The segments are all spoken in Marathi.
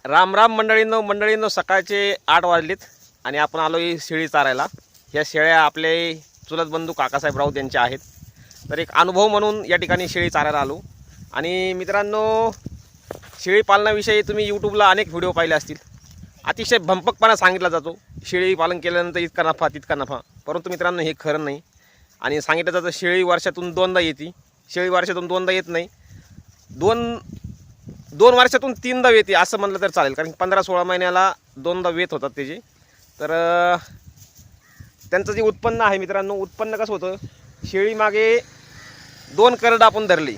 राम राम मंडळींनो सकाळचे 8 वाजलेत आणि आपण आलो ही शेळी चारायला। ह्या शेळ्या आपले चुलत बंधू काकासाहेब राऊत यांचे आहेत। तर एक अनुभव म्हणून या ठिकाणी शेळी चारायला आलो। आणि मित्रांनो, शेळी पालनाविषयी तुम्ही यूट्यूबला अनेक व्हिडिओ पाहिले असतील। अतिशय भंपकपणा सांगितला जातो, शेळी पालन केल्यानंतर इतका नफा तितका नफा, परंतु मित्रांनो हे खरं नाही। आणि सांगितलं जातं शेळी वर्षातून दोनदा येते, शेळी वर्षातून दोनदा येत नाही, दोन वर्षातून तीनदा येते असं म्हणलं तर चालेल। कारण 15-16 महिन्याला दोनदा वेत होतात त्याचे। तर त्यांचं जे उत्पन्न आहे मित्रांनो, उत्पन्न कसं होतं, शेळी मागे 2 करडं आपण धरली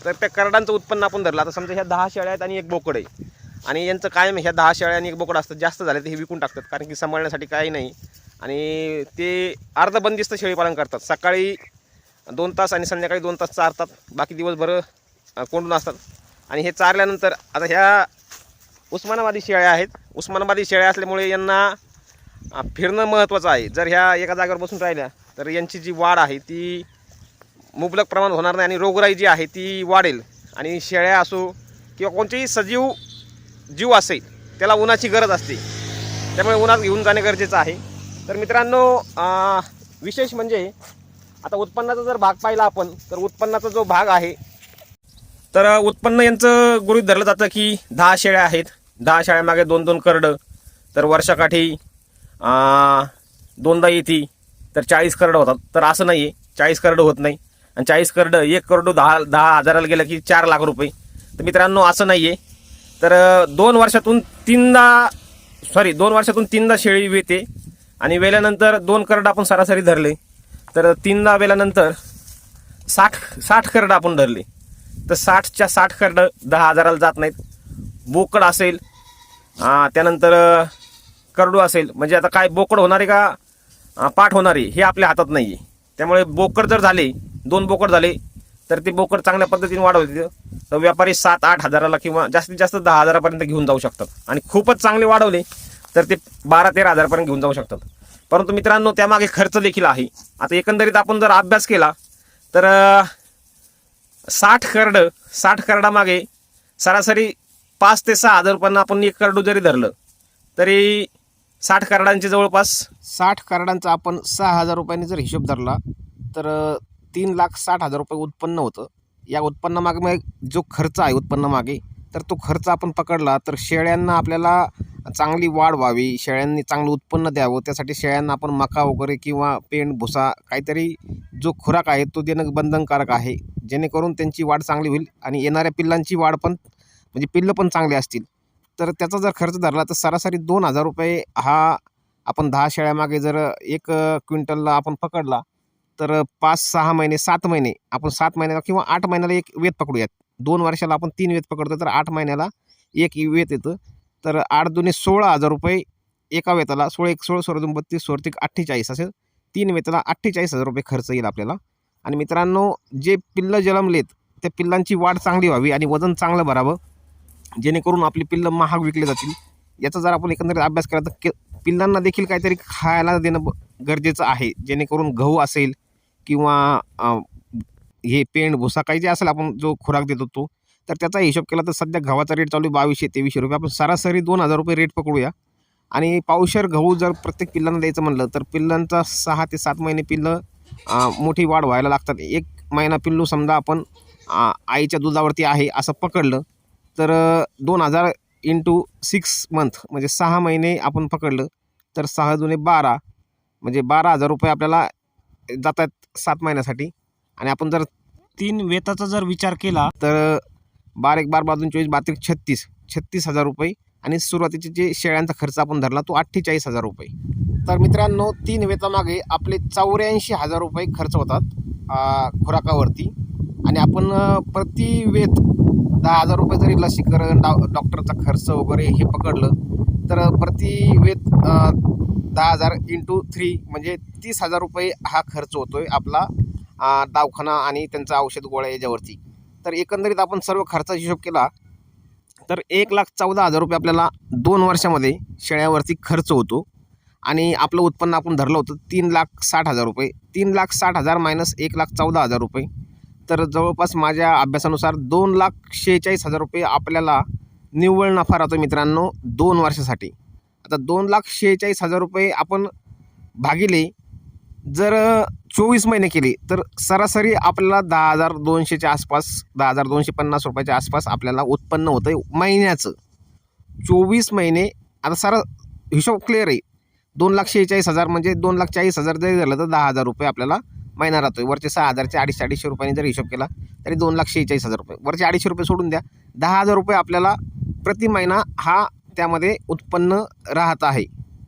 तर त्या करडांचं उत्पन्न आपण धरलं। आता समजा ह्या 10 शेळ्या आहेत आणि एक बोकड आहे, आणि यांचं कायम ह्या 10 शेळ्या आणि एक बोकड असतं, जास्त झाले तर हे विकून टाकतात, कारण की सांभाळण्यासाठी काही नाही। आणि ते अर्धबंदिस्त शेळीपालन करतात, सकाळी 2 तास आणि संध्याकाळी 2 तास चारतात, बाकी दिवसभर कोंडून असतात। आणि हे चारल्यानंतर आता ह्या उस्मानाबादी शेळ्या आहेत, उस्मानाबादी शेळ्या असल्यामुळे यांना फिरणं महत्त्वाचं आहे। जर ह्या एका जागेवर बसून राहिल्या तर यांची जी वाढ आहे ती मुबलक प्रमाणात होणार नाही आणि रोगराई जी आहे ती वाढेल। आणि शेळ्या असो किंवा कोणतेही सजीव जीव असेल त्याला उन्हाची गरज असते, त्यामुळे उन्हात घेऊन जाणे गरजेचं आहे। तर मित्रांनो, विशेष म्हणजे आता उत्पन्नाचा जर भाग पाहिला आपण, तर उत्पन्नाचा जो भाग आहे, तर उत्पन्न यांचं गृहीत धरलं जातं की 10 शेळ्या आहेत, 10 शेळ्यामागे 2-2 करडं, तर वर्षाकाठी दोनदा येते तर 40 करडं होतात। तर असं नाही आहे, 40 करडं होत नाही। आणि 40 करडं, एक करडू 10 हजाराला गेलं की 4 लाख रुपये। तर मित्रांनो असं नाही आहे। तर 2 वर्षातून तीनदा शेळी वेते, आणि वेल्यानंतर 2 करडं आपण सरासरी धरले तर 3दा वेल्यानंतर 60 करडं आपण धरले तर 60च्या 60 करडं 10 हजाराला जात नाहीत। बोकड असेल, त्यानंतर करडू असेल, म्हणजे आता काय बोकड होणारे का पाठ होणारे हे आपल्या हातात नाही आहे। त्यामुळे बोकड जर झाले, 2 बोकड झाले तर ते बोकड चांगल्या पद्धतीने वाढवले तर व्यापारी 7-8 हजाराला किंवा जास्तीत जास्त 10 हजारापर्यंत घेऊन जाऊ शकतात। आणि खूपच चांगले वाढवले तर ते 12-13 हजारपर्यंत घेऊन जाऊ शकतात। परंतु मित्रांनो, त्यामागे खर्च देखील आहे। आता एकंदरीत आपण जर अभ्यास केला तर 60 करडामागे सरासरी 5 ते 6 हजार रुपयांना आपण एक करडू जरी धरलं तरी 60 करडांचे जवळपास 60 करडांचा आपण 6,000 रुपयांनी जर हिशोब धरला तर 3,60,000 रुपये उत्पन्न होतं। या उत्पन्नामागे जो खर्च आहे उत्पन्नामागे, तर तो खर्च आपण पकडला तर शेळ्यांना आपल्याला चांगली वाढ व्हावी, शेळ्यांनी चांगलं उत्पन्न द्यावं, त्यासाठी शेळ्यांना आपण मका वगैरे किंवा पेंड भुसा काहीतरी जो खुराक आहे तो देणं बंधनकारक आहे, जेणेकरून त्यांची वाढ चांगली होईल आणि येणाऱ्या पिल्लांची वाढ पण, म्हणजे पिल्लं पण चांगले असतील। तर त्याचा जर खर्च धरला तर सरासरी 2,000 रुपये हा आपण 10 शेळ्यामागे जर 1 क्विंटलला आपण पकडला तर 5-6 महिने 7 महिने आपण 7 महिन्याला किंवा 8 महिन्याला एक वेत पकडूयात। 2 वर्षाला आपण 3 वेत पकडतो तर 8 महिन्याला एक वेत येतं। तर 8 दुने 16,000 रुपये एका वेताला, 16-1 16, 32, 16, 48 असे 3 वेताला 48,000 रुपये खर्च येईल आपल्याला। आणि मित्रांनो, जे पिल्लं जन्मलेत त्या पिल्लांची वाढ चांगली व्हावी आणि वजन चांगलं भरावं, जेणेकरून आपली पिल्लं महाग विकले जातील। याचा जर आपण एकंदरीत अभ्यास केला तर पिल्लांना देखील काहीतरी खायला देणं गरजेचं आहे, जेणेकरून गहू असेल किंवा हे पेंड भुसा काही जे असेल आपण जो खुराक देतो तो, तर त्याचा हिशोब केला तर सध्या गव्हाचा रेट चालू आहे 2200-2300 रुपये, आपण सरासरी 2,000 रुपये रेट पकडूया। आणि पावशेर गहू जर प्रत्येक पिल्लांना द्यायचं म्हणलं तर पिल्लांचा 6 ते 7 महिने पिल्लं मोठी वाढ व्हायला लागतात। 1 महिना पिल्लू समजा आपण आईच्या दुधावरती आहे असं पकडलं तर 2,000 × 6 मंथ म्हणजे 6 महिने आपण पकडलं तर 6 दुने 12 म्हणजे 12,000 रुपये आपल्याला जातात 7 महिन्यासाठी। आणि आपण जर 3 वेताचा जर विचार केला तर 12 × 12 = 24, 36,000 रुपये। आणि सुरुवातीचे जे शेळ्यांचा खर्च आपण धरला तो 48,000 रुपये। तर मित्रांनो, 3 वेतामागे आपले 84,000 रुपये खर्च होतात खुराकावरती। आणि आपण प्रति वेत 10,000 रुपये जरी लसीकरण डॉक्टरचा खर्च वगैरे हे पकडलं तर प्रति वेत 10,000 × 3 म्हणजे 30,000 रुपये हा खर्च होतोय आपला दवाखाना आणि त्यांचा औषध गोळ्या याच्यावरती। तर एकंदरीत आपण सर्व खर्चाचा हिशोब केला तर 1,14,000 रुपये आपल्याला 2 वर्षामध्ये शेळ्यावरती खर्च होतो। आणि आपलं उत्पन्न आपण धरलं होतं 3,60,000 रुपये, 3,60,000 - 1,14,000 रुपये, तर जवळपास माझ्या अभ्यासानुसार 2,46,000 रुपये आपल्याला निव्वळ नफा राहतो मित्रांनो 2 वर्षासाठी. आता 2,46,000 रुपये आपण भागिले जर 24 महिने केले तर सरासरी आपल्याला 10,200च्या आसपास 10,250 रुपयाच्या आसपास आपल्याला उत्पन्न होतं आहे महिन्याचं. 24 महिने. आता सारा हिशोब क्लिअर आहे. 2,46,000 म्हणजे 2,40,000 जरी झालं तर 10,000 रुपये आपल्याला महिना राहतो आहे. वरचे 6,000चे 250-250 रुपयांनी जर हिशोब केला तरी 2,46,000 रुपये. वरचे 250 रुपये सोडून द्या, 10,000 रुपये आपल्याला प्रति महिना हा त्यामध्ये उत्पन्न राहत आहे.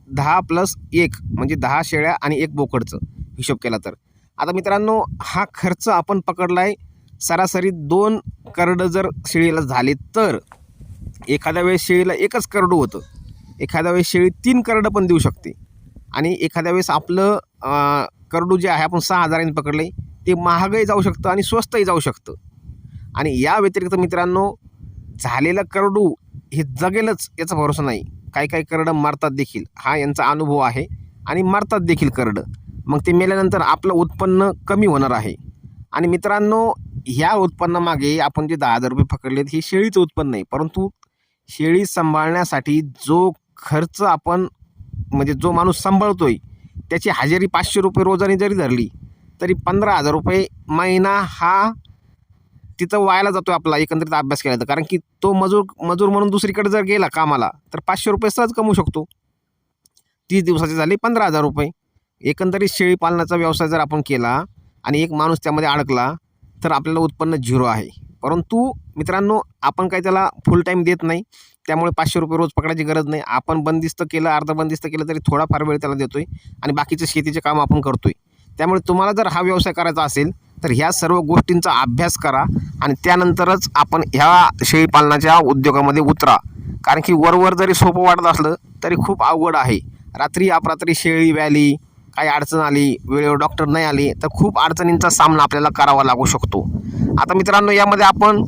10 + 1 म्हणजे 10 शेळ्या आणि 1 बोकडचं हिशोब केला तर. आता मित्रांनो हा खर्च आपण पकडला आहे सरासरी 2 करडं जर शेळीला झाले तर. एखाद्या वेळेस शेळीला 1च करडू होतं, एखाद्या वेळेस शेळी 3 करडं पण देऊ शकते आणि एखाद्या वेळेस आपलं करडू जे आहे आपण 6,000 पकडले ते महागही जाऊ शकतं आणि स्वस्तही जाऊ शकतं. आणि या व्यतिरिक्त मित्रांनो झालेलं करडू हे जगेलच याचा भरोसा नाही. काही करडं मरतात देखील, हा यांचा अनुभव आहे. आणि मरतात देखील करडं, मग ते मेल्यानंतर आपलं उत्पन्न कमी होणार आहे. आणि मित्रांनो ह्या उत्पन्नामागे आपण जे 10,000 रुपये पकडलेत हे शेळीचं उत्पन्न आहे, परंतु शेळी सांभाळण्यासाठी जो खर्च आपण म्हणजे जो माणूस सांभाळतोय त्याची हजेरी 500 रुपये रोजाने जरी धरली तरी 15,000 रुपये महिना हा तिथं वायाला जातो आपला एकंदरीत अभ्यास केला तर. कारण की तो मजूर म्हणून दुसरीकडे जर गेला कामाला तर 500 रुपये सहज कमवू शकतो. 30 दिवसाचे झाले 15,000 रुपये. एकंदरीत शेळी पालनाचा व्यवसाय जर आपण केला आणि एक माणूस त्यामध्ये अडकला तर आपल्याला उत्पन्न 0 आहे. परंतु मित्रांनो आपण काही त्याला फुल टाईम देत नाही, त्यामुळे 500 रुपये रोज पकडायची गरज नाही. आपण बंदिस्त केलं, अर्ध बंदिस्त केलं तरी थोडाफार वेळ त्याला देतोय आणि बाकीचे शेतीचे काम आपण करतोय. त्यामुळे तुम्हाला जर हा व्यवसाय करायचा असेल तर ह्या सर्व गोष्टींचा अभ्यास करा आणि त्यानंतरच आपण ह्या शेळी पालनाच्या उद्योगामध्ये उतरा. कारण की वरवर जरी सोपं वाटत असलं तरी खूप अवघड आहे. रात्री अपरात्री शेळी व्याली, काही अडचण आली, वेळेवर डॉक्टर नाही आले तर खूप अडचणींचा सामना आपल्याला करावा लागू शकतो. आता मित्रांनो यामध्ये आपण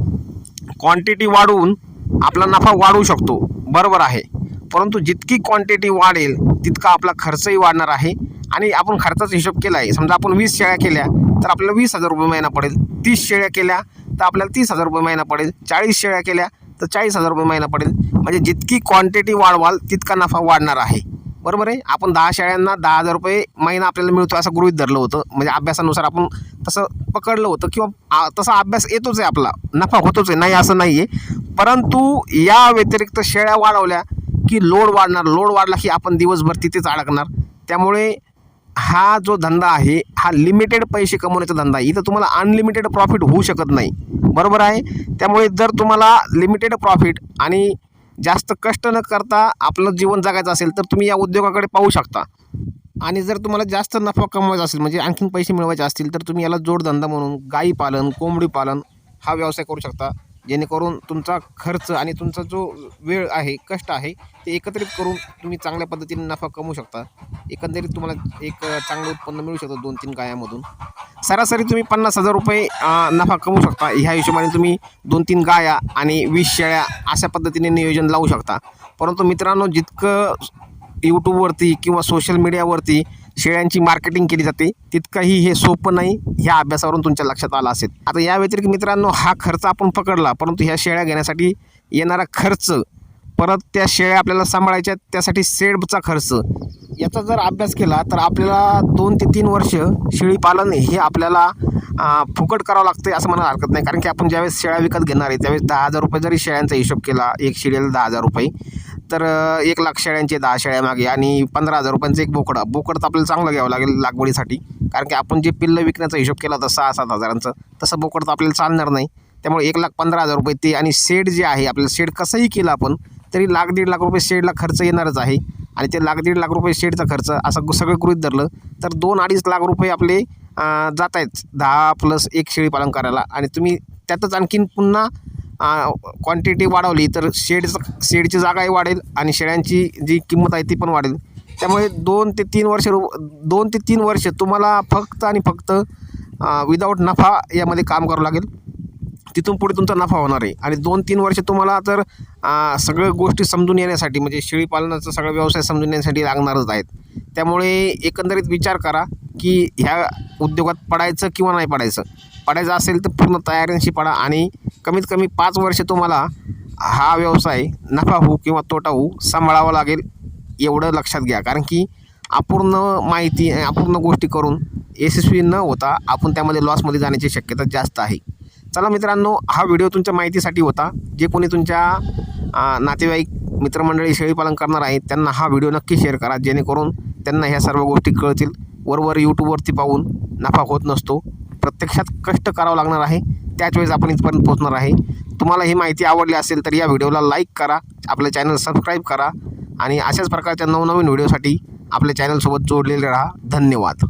क्वांटिटी वाढवून आपला नफा वाढवू शकतो, बरोबर आहे. परंतु जितकी क्वांटिटी वाढेल तितका आपला खर्चही वाढणार आहे. आणि आपण खर्चाचा हिशोब केला आहे, समजा आपण 20 शेळ्या केल्या तर आपल्याला 20,000 रुपये महिना पडेल. 30 शेळ्या केल्या तर आपल्याला 30,000 रुपये महिना पडेल. 40 शेळ्या केल्या तर 40,000 रुपये महिना पडेल. म्हणजे जितकी क्वांटिटी वाढवाल तितका नफा वाढणार आहे, बरोबर आहे. आपण 10 शेळ्यांना 10,000 रुपये महिना आपल्याला मिळतो असं गृहीत धरलं होतं, म्हणजे अभ्यासानुसार आपण तसं पकडलं होतं किंवा तसा अभ्यास येतोच आहे, आपला नफा होतोच आहे, नाही असं नाही आहे. परंतु या व्यतिरिक्त शेळ्या वाढवल्या की लोड वाढणार, लोड वाढला की आपण दिवसभर तिथेच अडकणार. त्यामुळे हा जो धंदा आहे हा लिमिटेड पैसे कमवण्याचा धंदा आहे. इथं तुम्हाला अनलिमिटेड प्रॉफिट होऊ शकत नाही, बरोबर आहे. त्यामुळे जर तुम्हाला लिमिटेड प्रॉफिट आणि जास्त कष्ट न करता आपलं जीवन जगायचं असेल तर तुम्ही या उद्योगाकडे पाहू शकता. आणि जर तुम्हाला जास्त नफा कमवायचा असेल म्हणजे आणखीन पैसे मिळवायचे असतील तर तुम्ही याला जोडधंदा म्हणून गाई पालन, कोंबडी पालन हा व्यवसाय करू शकता. जेणेकरून तुमचा खर्च आणि तुमचा जो वेळ आहे, कष्ट आहे ते एकत्रित करून तुम्ही चांगल्या पद्धतीने नफा कमवू शकता. एकंदरीत तुम्हाला एक चांगलं उत्पन्न मिळू शकतं 2-3 गायामधून. सरासरी तुम्ही 50,000 रुपये नफा कमवू शकता. ह्या हिशोबाने तुम्ही 2-3 गाया आणि 20 शेळ्या अशा पद्धतीने नियोजन लावू शकता. परंतु मित्रांनो जितकं यूट्यूबवरती किंवा सोशल मीडियावरती शेळ्यांची मार्केटिंग केली जाते तितकंही हे सोपं नाही, ह्या अभ्यासावरून तुमच्या लक्षात आलं असेल. आता या व्यतिरिक्त मित्रांनो हा खर्च आपण पकडला, परंतु ह्या शेळ्या घेण्यासाठी येणारा खर्च, परत त्या शेळ्या आपल्याला सांभाळायच्या त्यासाठी शेडचा खर्च, याचा जर अभ्यास केला तर आपल्याला 2 ते 3 वर्ष शेळी पालन हे आपल्याला फुकट करावं लागतं असं म्हणायला हरकत नाही. कारण की आपण ज्यावेळेस शेळ्या विकत घेणार आहे त्यावेळेस 10,000 रुपये जरी शेळ्यांचा हिशोब केला, एक शेळीला 10,000 रुपये तर 1,00,000 शेळ्यांचे 10 शेळ्या मागे आणि 15,000 रुपयांचं एक बोकडं तर आपल्याला चांगलं घ्यावं लागेल लागवडीसाठी. कारण की आपण जे पिल्लं विकण्याचा हिशोब केला होता 6-7 हजारांचं, तसं बोकड तर आपल्याला चालणार नाही. त्यामुळे 1,15,000 रुपये ते आणि शेड जे आहे आपल्याला शेड कसंही केलं आपण तरी 1,00,000-1.5 लाख रुपये शेडला खर्च येणारच आहे. आणि ते 1,00,000-1.5 लाख रुपये शेडचा खर्च असं सगळं गृहीत धरलं तर 2-2.5 लाख रुपये आपले जात आहेत 10 + 1 शेळी पालन करायला. आणि तुम्ही त्यातच आणखीन पुन्हा क्वांटिटी वाढवली तर शेडची जागाही वाढेल आणि शेळ्यांची जी किंमत आहे ती पण वाढेल. त्यामुळे 2 ते 3 वर्ष तुम्हाला फक्त आणि फक्त विदाऊट नफा यामध्ये काम करावं लागेल. तिथून पुढे तुमचा नफा होणार आहे. आणि 2-3 वर्ष तुम्हाला तर सगळ्या गोष्टी समजून येण्यासाठी म्हणजे शेळी पालनाचा सगळा व्यवसाय समजून येण्यासाठी लागणारच आहेत. त्यामुळे एकंदरीत विचार करा की ह्या उद्योगात पडायचं किंवा नाही पडायचं. पडायचं असेल तर पूर्ण तयारीशी पडा आणि कमीत कमी 5 वर्ष तुम्हाला हा व्यवसाय नफा होऊ किंवा तोटा होऊ सांभाळावा लागेल एवढं लक्षात घ्या. कारण की अपूर्ण माहिती अपूर्ण गोष्टी करून यशस्वी न होता आपण त्यामध्ये लॉसमध्ये जाण्याची शक्यता जास्त आहे. चला मित्रांनो, हा व्हिडिओ तुमच्या माहितीसाठी होता. जे कोणी तुमच्या नातेवाईक मित्रमंडळी शेळीपालन करणार आहेत त्यांना हा व्हिडिओ नक्की शेअर करा, जेणेकरून त्यांना ह्या सर्व गोष्टी कळतील. वरवर यूट्यूबवरती पाहून नफा होत नसतो, प्रत्यक्षात कष्ट करावं लागणार आहे, त्याच वेळेस आपण इथपर्यंत पोहोचणार आहे. तुम्हाला ही माहिती आवडली असेल तर या व्हिडिओला लाईक करा, आपलं चॅनल सबस्क्राईब करा आणि अशाच प्रकारच्या नवनवीन व्हिडिओसाठी आपल्या चॅनलसोबत जोडलेले राहा. धन्यवाद.